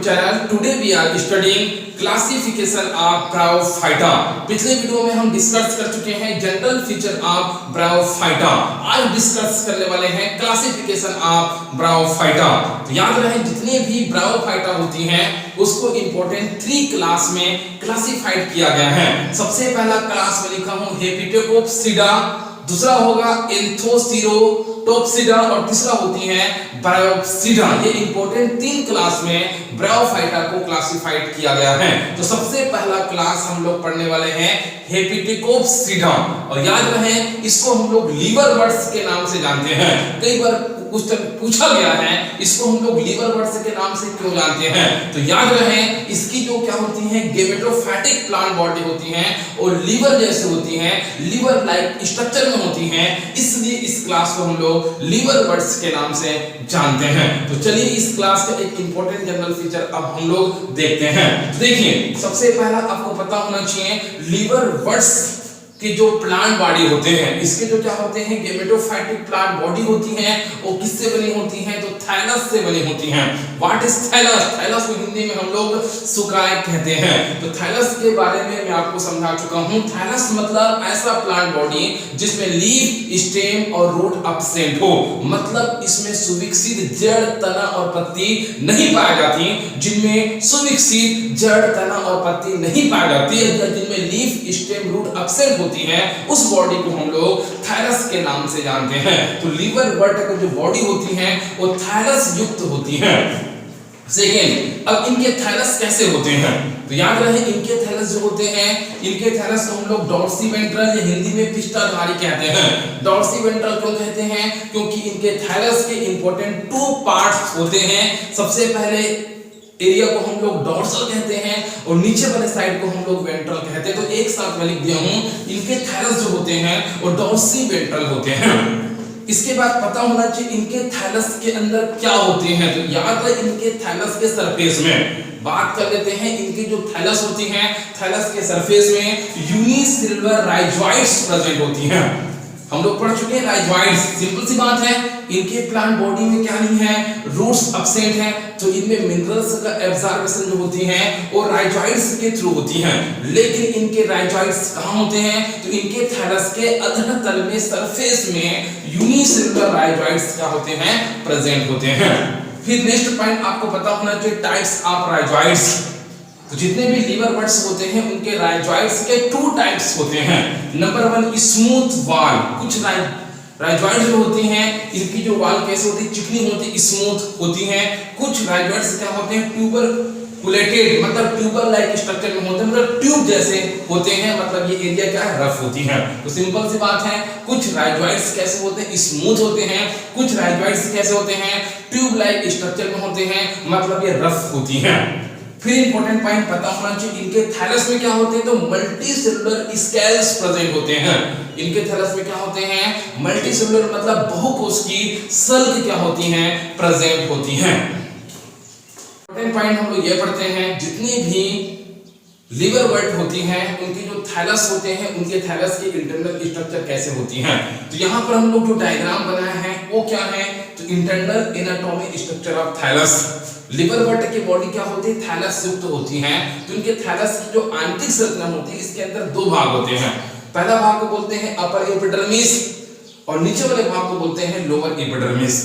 channel. Today we are studying classification of Bryophyta. पिछले video में हम डिस्कस कर चुके हैं जनरल फीचर ऑफ Bryophyta. आज डिस्कस करने वाले हैं क्लासिफिकेशन ऑफ Bryophyta. तो याद रहे जितने भी Bryophyta होती हैं उसको इंपॉर्टेंट 3 क्लास में क्लासिफाइड किया गया है. सबसे पहला क्लास में लिखा हूं हेपिटोकोप्सिडा, दूसरा होगा एंथोसिरोटोप्सिडा और तीसरा होती है ब्रायोप्सिडा. ये इंपॉर्टेंट 3 क्लास में ब्रायोफाइटा को क्लासिफाइड किया गया है. तो सबसे पहला क्लास हम लोग पढ़ने वाले हैं हेपिटोकोप्सिडा. और याद रहे इसको हम लोग लीवरवर्ट्स के नाम से जानते हैं. कई बार पूछा गया है इसको हम लोग लीवरवर्ट्स के नाम से क्यों जानते हैं. तो याद रहे इसकी जो क्या होती है गेमेटोफैटिक प्लांट बॉडी होती है और लीवर जैसे होती है, लीवर लाइक स्ट्रक्चर में होती है, इसलिए इस क्लास को हम लोग लीवरवर्ट्स के नाम से जानते हैं. तो चलिए इस क्लास का एक इंपॉर्टेंट जनरल फीचर अब हम लोग देखते हैं. देखिए सबसे पहला आपको पता होना चाहिए लीवरवर्ट्स कि जो प्लांट बॉडी होते हैं इसके जो क्या होते हैं गेमेटोफाइटिक प्लांट बॉडी होती है वो किससे बनी होती है तो थैलस से बनी होती है. What is thallus? थैलस को हिंदी में हम लोग सुकाय कहते हैं. तो थैलस के बारे में मैं आपको समझा चुका हूं. थैलस मतलब ऐसा प्लांट बॉडी जिसमें लीफ, स्टेम और रूट एब्सेंट हो, मतलब इसमें सुविकसित जड़, तना और पत्ती नहीं पाई जाती. जिनमें सुविकसित जड़, तना और पत्ती नहीं पाई जाती है, जिनमें लीफ, स्टेम, रूट एब्सेंट होती है, उस बॉडी को हम लोग थैलस के नाम से जानते हैं. तो लीवरवर्ट की जो बॉडी होती है वो थैलस युक्त होती है. सेकेंड, अब इनके थैलस कैसे होते हैं तो याद रहे इनके थैलस जो होते हैं इनके थैलस को हम लोग डॉर्सिवेंट्रल या हिंदी में पिस्टाधारी कहते हैं. डॉर्सिवेंट्रल क्यों कहते हैं? क्योंकि इनके थैलस के इंपॉर्टेंट 2 पार्ट्स होते हैं. सबसे पहले एरिया को हम लोग डॉर्सल कहते हैं और नीचे वाले साइड को हम लोग वेंट्रल कहते हैं. तो एक साथ मैं लिख दिया हूं इनके थैलस जो होते हैं वो डॉर्सिवेंट्रल होते हैं. इसके बाद पता होना चाहिए इनके थैलस के अंदर क्या होते हैं. तो याद है इनके थैलस के सरफेस में बात कर लेते हैं. इनकी जो थैलस होती है थैलस के सरफेस में यूनिसेलुलर राइजोइड्स प्रेजेंट होती हैं. हम लोग पढ़ चुके हैं राइजोइड्स. सिंपल सी बात है इनके प्लांट बॉडी में क्या नहीं है रूट्स एब्सेंट है. तो इनमें मिनरल्स का एब्जॉर्प्शन जो होती है वो राइजोइड्स के थ्रू होती है. लेकिन इनके राइजोइड्स कहां होते हैं तो इनके थैलस के अधोतल में सरफेस में यूनिसेलुलर राइजोइड्स क्या होते हैं प्रेजेंट होते हैं. फिर नेक्स्ट पॉइंट आपको पता होना चाहिए टाइप्स ऑफ राइजोइड्स. तो जितने भी लीवरवर्ट्स होते हैं उनके राइजोइड्स के 2 टाइप्स होते हैं. Number 1 smooth wall. कुछ राइजोइड्स जो होती हैं इनकी जो वॉल कैसे होती है चिकनी होती, स्मूथ होती हैं. कुछ राइजोइड्स क्या होते हैं ट्यूबरकुलेटेड, मतलब ट्यूबर लाइक स्ट्रक्चर में होते हैं, मतलब ट्यूब जैसे होते हैं, मतलब ये एरिया क्या है रफ होती है. तो सिंपल सी बात है कुछ राइजोइड्स कैसे होते हैं स्मूथ होते हैं, कुछ राइजोइड्स कैसे होते हैं ट्यूब लाइक स्ट्रक्चर में होते हैं, मतलब ये रफ होती हैं. फिर इंपॉर्टेंट पॉइंट पता होना चाहिए इनके थैलस में क्या होते हैं तो मल्टीसेलुलर स्केल्स प्रेजेंट होते हैं. इनके थैलस में क्या होते हैं मल्टीसेलुलर, मतलब बहुकोशिकीय सल्क क्या होती हैं प्रेजेंट होती हैं. इंपॉर्टेंट पॉइंट हम लोग ये पढ़ते हैं जितनी भी लीवरवर्ट होती हैं उनके जो थैलस होते हैं उनके थैलस की इंटरनल स्ट्रक्चर कैसे होती हैं. तो यहाँ पर हम लोग जो डायग्राम बनाए हैं वो क्या है तो internal anatomy structure of thallus. Liverwort की बॉडी क्या होती है थैलस युक्त होती है. तो इनके थैलस की जो आंतरिक संरचना होती है इसके अंदर 2 भाग होते हैं. पहला भाग को बोलते हैं अपर एपिडर्मिस और नीचे वाले भाग को बोलते हैं लोअर एपिडर्मिस.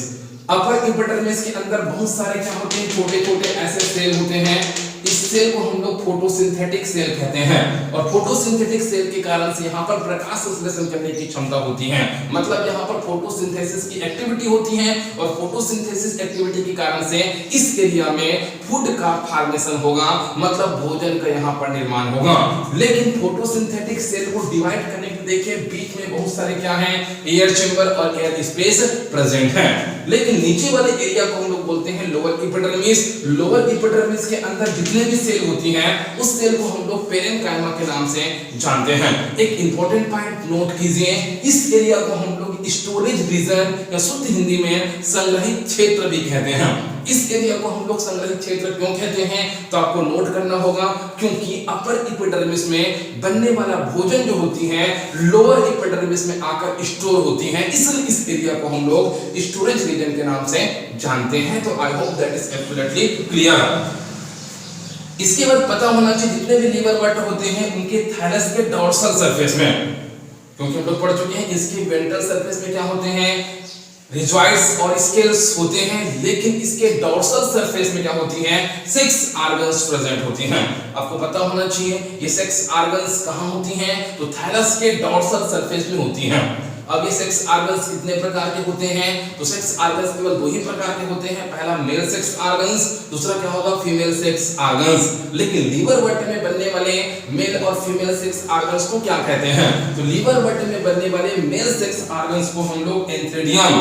अपर एपिडर्मिस के अंदर बहुत सारे क्या होते हैं छोटे छोटे ऐसे सेल होते हैं. इस सेल को हम लोग फोटोसिंथेटिक सेल कहते हैं और फोटोसिंथेटिक सेल के कारण से यहाँ पर प्रकाश संश्लेषण करने की क्षमता होती है. मतलब यहाँ पर फोटोसिंथेसिस की एक्टिविटी होती है और फोटोसिंथेसिस एक्टिविटी के कारण से इस एरिया में फूड का फॉर्मेशन होगा, मतलब भोजन का यहाँ पर निर्माण होगा. लेकिन फोटोसिंथेटिक सेल को डिवाइड करने के देखिए बीच में बहुत सारे क्या हैं एयर चेंबर और एयर स्पेस प्रेजेंट है. लेकिन नीचे वाले एरिया को हम लोग बोलते हैं लोअर एपिडर्मिस. लोअर एपिडर्मिस के अंदर जितने भी सेल होती हैं उस सेल को हम लोग पेरेन्काइमा के नाम से जानते हैं. एक इंपॉर्टेंट पॉइंट नोट कीजिए इस एरिया को हम लोग स्टोरेज रीजन या शुद्ध हिंदी में संग्रहित क्षेत्र भी कहते हैं. इस एरिया को हम लोग संग्रहित क्षेत्र क्यों कहते हैं तो आपको नोट करना होगा क्योंकि अपर एपिडर्मिस में बनने वाला भोजन जो होती है लोअर एपिडर्मिस में आकर स्टोर होती है, इसलिए इस एरिया को हम लोग स्टोरेज रीजन के नाम से जानते हैं. तो I hope that is absolutely clear. इसके बाद पता होना चाहिए जितने भी लीवर बट होते हैं उनके थाइलस के डोर्सल सरफेस में, क्योंकि हम लोग पढ़ चुके हैं इसके वेंट्रल सरफेस में क्या होते हैं, रिजॉइड्स और स्केल्स होते हैं, लेकिन इसके डोर्सल सरफेस में क्या होती हैं, 6 ऑर्गन्स प्रेजेंट होती हैं। आपको पता होना चाहिए ये 6 ऑर्गन्स कहाँ होती हैं, तो थाइलस के डोर्सल सरफेस में होती हैं। अब ये 6 ऑर्गन्स कितने प्रकार के होते हैं, तो 6 ऑर्गन्स केवल 2 ही प्रकार के होते हैं, पहला मेल 6 ऑर्गन्स, दूसरा क्या होगा फीमेल 6 ऑर्गन्स। लेकिन लीवर बट में बनने वाले मेल और फीमेल 6 ऑर्गन्स को क्या कहते हैं, तो लीवर बट में बनने वाले मेल 6 ऑर्गन्स को हम लोग एंथ्रेडियम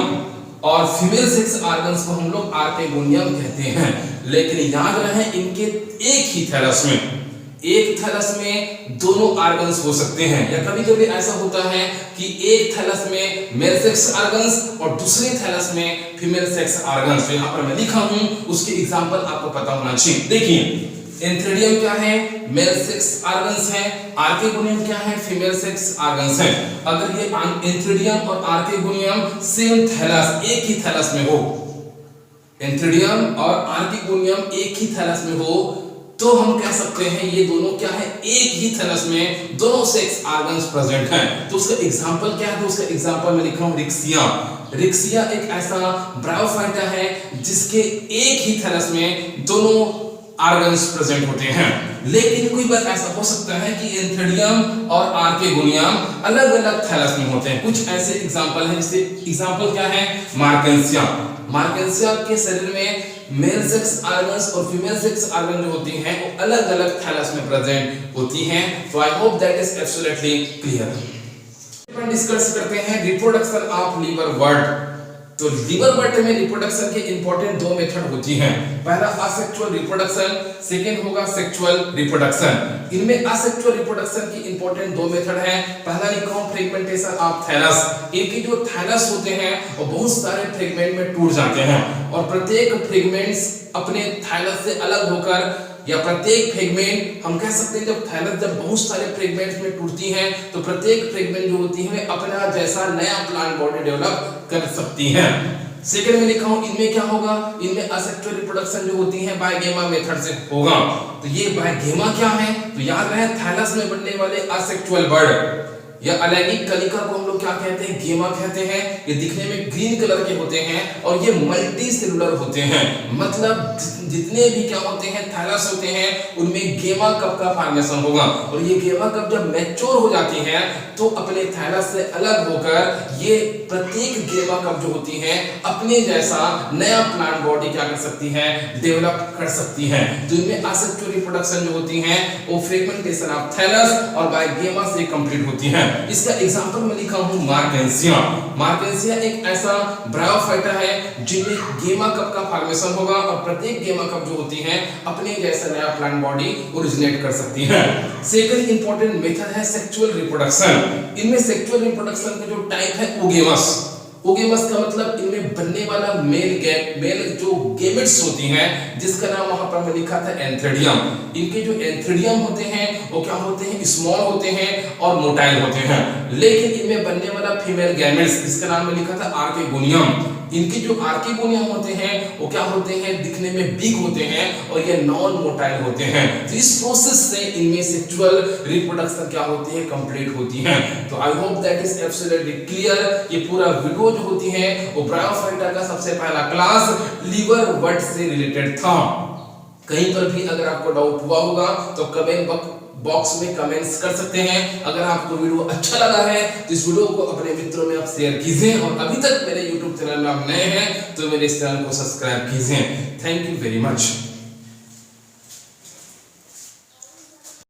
और फीमेल 6 ऑर्गन्स को हम लोग आर्केगोनियम कहते हैं। लेकिन याद रहे इनके एक ही थैलस में, एक थैलस में दोनों ऑर्गन्स हो सकते हैं, या कभी-कभी ऐसा होता है कि एक थैलस में मेल 6 ऑर्गन्स और दूसरे थैलस में फीमेल 6 ऑर्गन्स। तो यहाँ पर मैं लिखा हूं, उसके एग्जांपल आपको पता होना चाहिए। देखिए एंथ्रेडियम क्या है, मेल 6 ऑर्गन्स है, आर्केगोनियम क्या है, फीमेल 6 ऑर्गन्स है। अगर ये एंथ्रेडियम और आर्केगोनियम सेम थैलस, एक ही थैलस में हो, एंथ्रेडियम और आर्केगोनियम एक ही थैलस में हो, तो हम कह सकते हैं ये दोनों क्या है, एक ही थैलस में दोनों 6 ऑर्गन्स प्रेजेंट हैं। तो उसका एग्जांपल क्या है, तो उसका एग्जांपल मैं लिख रहा हूं रिक्सिया। रिक्सिया एक ऐसा ब्रायोफाइटा है जिसके एक ही थैलस में दोनों ऑर्गन्स प्रेजेंट होते हैं। लेकिन कोई बार ऐसा हो सकता है कि एंथ्रेडियम और आर्केगोनियम अलग-अलग थैलस में होते हैं। कुछ ऐसे एग्जांपल हैं, जैसे एग्जांपल क्या है, मार्केंसिया। मार्केंसिया के शरीर में मेल 6 ऑर्गन्स और फीमेल 6 ऑर्गन जो होती हैं वो अलग-अलग थैलस में प्रेजेंट होती हैं। तो I hope that is absolutely clear. Upon discuss करते हैं रिप्रोडक्शन ऑफ लीवर बट। तो लीवर बट में रिप्रोडक्शन के इंपॉर्टेंट 2 मेथड होती हैं। पहला असेक्सुअल रिप्रोडक्शन, सेकंड होगा सेक्सुअल रिप्रोडक्शन। इनमें असेक्सुअल रिप्रोडक्शन की इंपॉर्टेंट 2 मेथड हैं। पहला लिखा हूं फ्रेगमेंटेशन ऑफ थैलस। इनके जो थैलस होते हैं वो बहुत सारे फ्रेगमेंट में टूट जाते हैं और प्रत्येक फ्रेगमेंट्स अपने थैलस से अलग होकर, या प्रत्येक फ्रेगमेंट हम कह सकते हैं जब थैलस जब बहुत सारे फ्रेगमेंट्स में टूटती हैं तो प्रत्येक फ्रेगमेंट जो होती है अपना जैसा नया प्लांट बॉडी डेवलप कर सकती हैं। सेकंड में लिखा हूं इनमें क्या होगा, इनमें असेक्सुअल रिप्रोडक्शन जो होती है बायगेमा मेथड से होगा। तो ये बायगेमा क्या है, तो याद रहे थैलस में बनने वाले असेक्सुअल बर्ड या अलैंगिक कलिका को हम लोग क्या कहते हैं, गेमा कहते हैं। ये दिखने में ग्रीन कलर के होते हैं और ये मल्टी सेलुलर होते हैं, मतलब जितने भी क्या होते हैं थैलस होते हैं उनमें गेमा कप का फॉर्मेशन होगा। और ये गेमा कप जब मैच्योर हो जाती है तो अपने थैलस से अलग होकर ये प्रत्येक गेमा कप जो होती है अपने जैसा नया प्लांट बॉडी क्या कर सकती है, डेवलप कर सकती है। तो इनमें असेक्सुअल रिप्रोडक्शन जो होती है वो फ्रेगमेंटेशन ऑफ थैलस और बायगेमा से कंप्लीट होती है। इसका एग्जांपल मैं लिखा हूं मार्केंसिया। मार्केंसिया एक ऐसा ब्रायोफाइटा है जिनमें गेमा कप का फॉर्मेशन होगा और प्रत्येक गेमा कप जो होती है अपने जैसा नया प्लांट बॉडी ओरिजिनेट कर सकती है। सेकंड इंपॉर्टेंट मेथड है सेक्सुअल रिप्रोडक्शन। इनमें सेक्सुअल रिप्रोडक्शन का जो टाइप है ओगेमस। ओगेमस का मतलब इनमें बनने वाला मेल जो गेमेट्स होती हैं जिसका नाम वहां पर मैं लिखा था एंथ्रेडियम। इनके जो एंथ्रेडियम होते हैं वो क्या होते हैं, स्मॉल होते हैं और मोटाइल होते हैं। लेकिन इनमें बनने वाला फीमेल गैमेट्स जिसका नाम मैं लिखा था आर्केगोनियम। इनके जो आर्केगोनियम होते हैं वो क्या होते हैं, दिखने में बिग होते हैं और ये नॉन मोटाइल होते हैं। तो इस प्रोसेस से इनमें सेक्सुअल रिप्रोडक्शन क्या होती है, कंप्लीट होती है। तो I hope that is absolutely clear. ये पूरा वीडियो जो होती है वो ब्रायोफाइटा का सबसे पहला क्लास लीवर बट से रिलेटेड था। कहीं पर भी अगर आपको डाउट हुआ होगा तो कमेंट बॉक्स में कमेंट्स कर सकते हैं। अगर आपको वीडियो अच्छा लगा है तो इस वीडियो को अपने मित्रों में आप शेयर कीजिए और अभी तक मेरे YouTube चैनल में आप नए हैं तो मेरे इस चैनल को सब्सक्राइब कीजिए। Thank you very much.